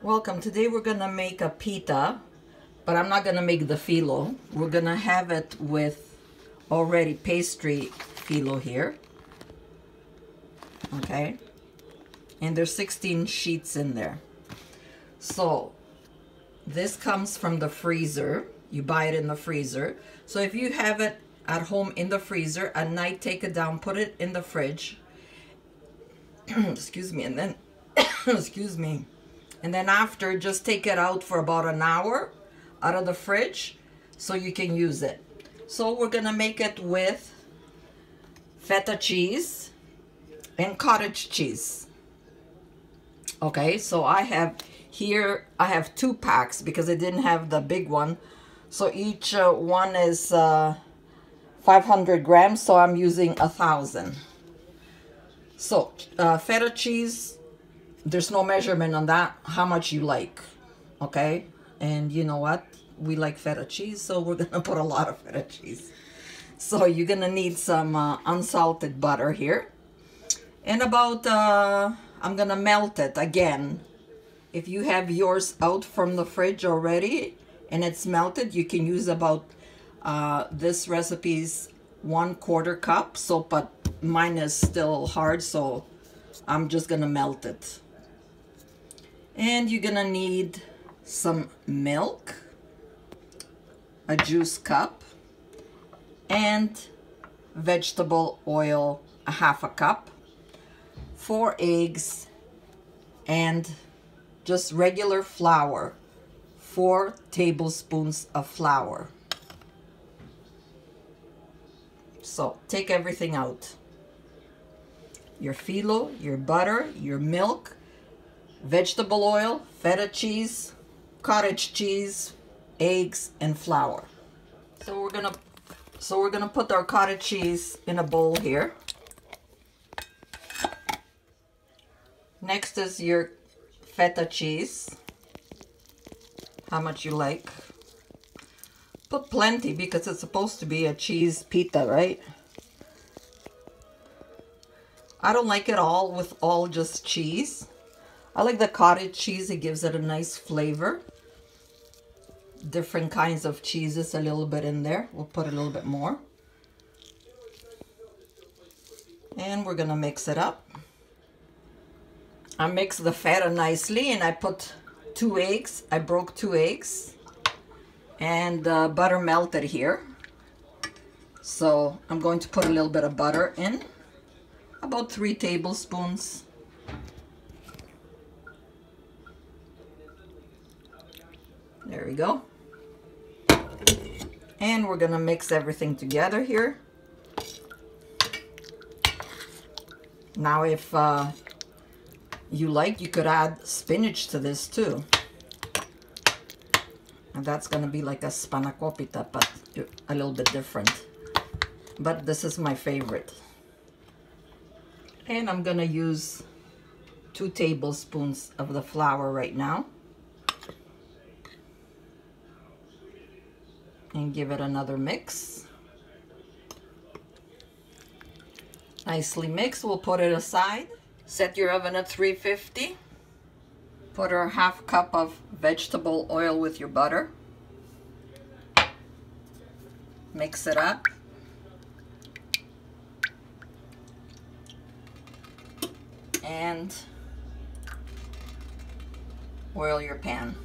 Welcome. Today we're gonna make a pita, but I'm not gonna make the filo. We're gonna have it with already pastry filo here. Okay, and there's 16 sheets in there. So this comes from the freezer. You buy it in the freezer. So if you have it at home in the freezer, at night take it down, put it in the fridge. Excuse me, and then excuse me. And then after, just take it out for about an hour out of the fridge so you can use it. So we're gonna make it with feta cheese and cottage cheese. Okay, so I have 2 packs because I didn't have the big one. So each one is 500 grams, so I'm using 1,000. So feta cheese, there's no measurement on that, how much you like, okay? And you know what? We like feta cheese, so we're gonna put a lot of feta cheese. So you're gonna need some unsalted butter here. And about, I'm gonna melt it again. If you have yours out from the fridge already and it's melted, you can use about, this recipe's 1/4 cup. So, but mine is still hard, so I'm just gonna melt it. And you're gonna need some milk, a juice cup, and vegetable oil, a 1/2 cup, 4 eggs, and just regular flour, 4 tablespoons of flour. So take everything out. Your filo, your butter, your milk, vegetable oil, feta cheese, cottage cheese, eggs, and flour. So we're gonna put our cottage cheese in a bowl here. Next is your feta cheese. How much you like. Put plenty because it's supposed to be a cheese pita, right? I don't like it all with all just cheese. I like the cottage cheese. It gives it a nice flavor. Different kinds of cheeses, a little bit in there. We'll put a little bit more. And we're gonna mix it up. I mixed the feta nicely and I put 2 eggs. I broke 2 eggs. And butter melted here. So I'm going to put a little bit of butter in. About 3 tablespoons. There we go. And we're gonna mix everything together here. Now if you like, you could add spinach to this too. And that's gonna be like a spanakopita, but a little bit different. But this is my favorite. And I'm gonna use 2 tablespoons of the flour right now. And give it another mix. Nicely mixed. We'll put it aside. Set your oven at 350. Put our 1/2 cup of vegetable oil with your butter. Mix it up. And oil your pan.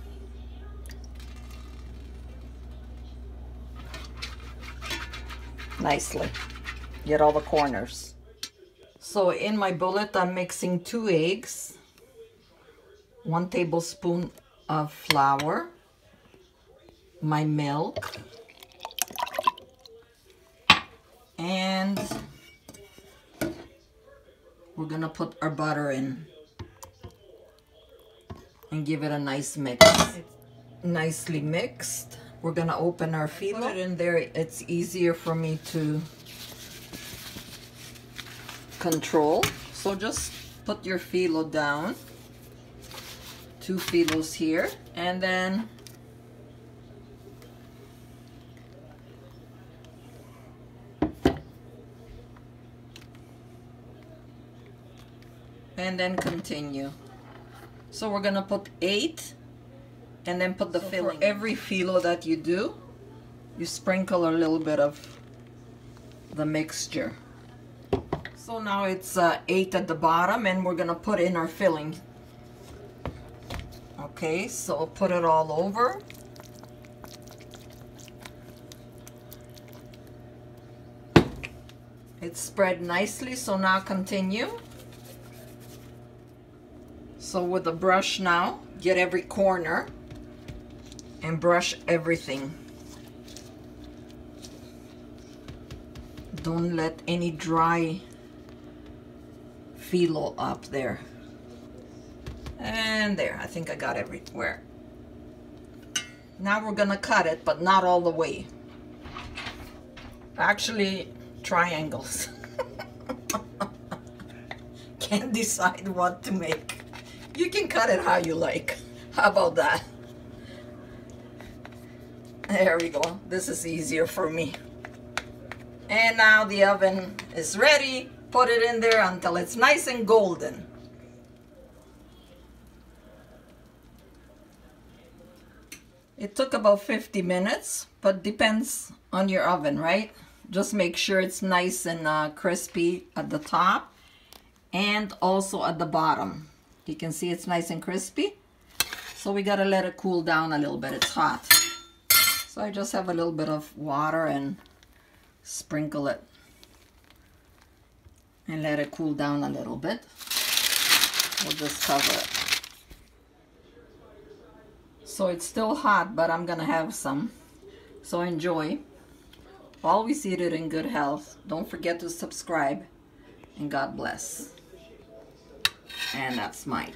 Nicely. Get all the corners. So in my bullet, I'm mixing 2 eggs, 1 tablespoon of flour, my milk, and we're gonna put our butter in and give it a nice mix. Nicely mixed. We're gonna open our filo. Put it in there. It's easier for me to control. So just put your filo down. 2 filos here, and then continue. So we're gonna put 8 and then put the filling. For every phyllo that you do, you sprinkle a little bit of the mixture. So now it's 8 at the bottom, and we're gonna put in our filling. Okay, so put it all over. It's spread nicely, so now continue. So with the brush now, get every corner and brush everything. Don't let any dry phyllo up there. And there, I think I got everywhere. Now we're gonna cut it, but not all the way. Actually, triangles. Can't decide what to make. You can cut it how you like. How about that? There we go. This is easier for me. And now the oven is ready. Put it in there until it's nice and golden. It took about 50 minutes, but depends on your oven, right? Just make sure it's nice and crispy at the top and also at the bottom. You can see it's nice and crispy. So we gotta let it cool down a little bit. It's hot. So I just have a little bit of water and sprinkle it and let it cool down a little bit. We'll just cover it. So it's still hot, but I'm gonna have some. So enjoy. Always eat it in good health. Don't forget to subscribe, and God bless. And that's mine.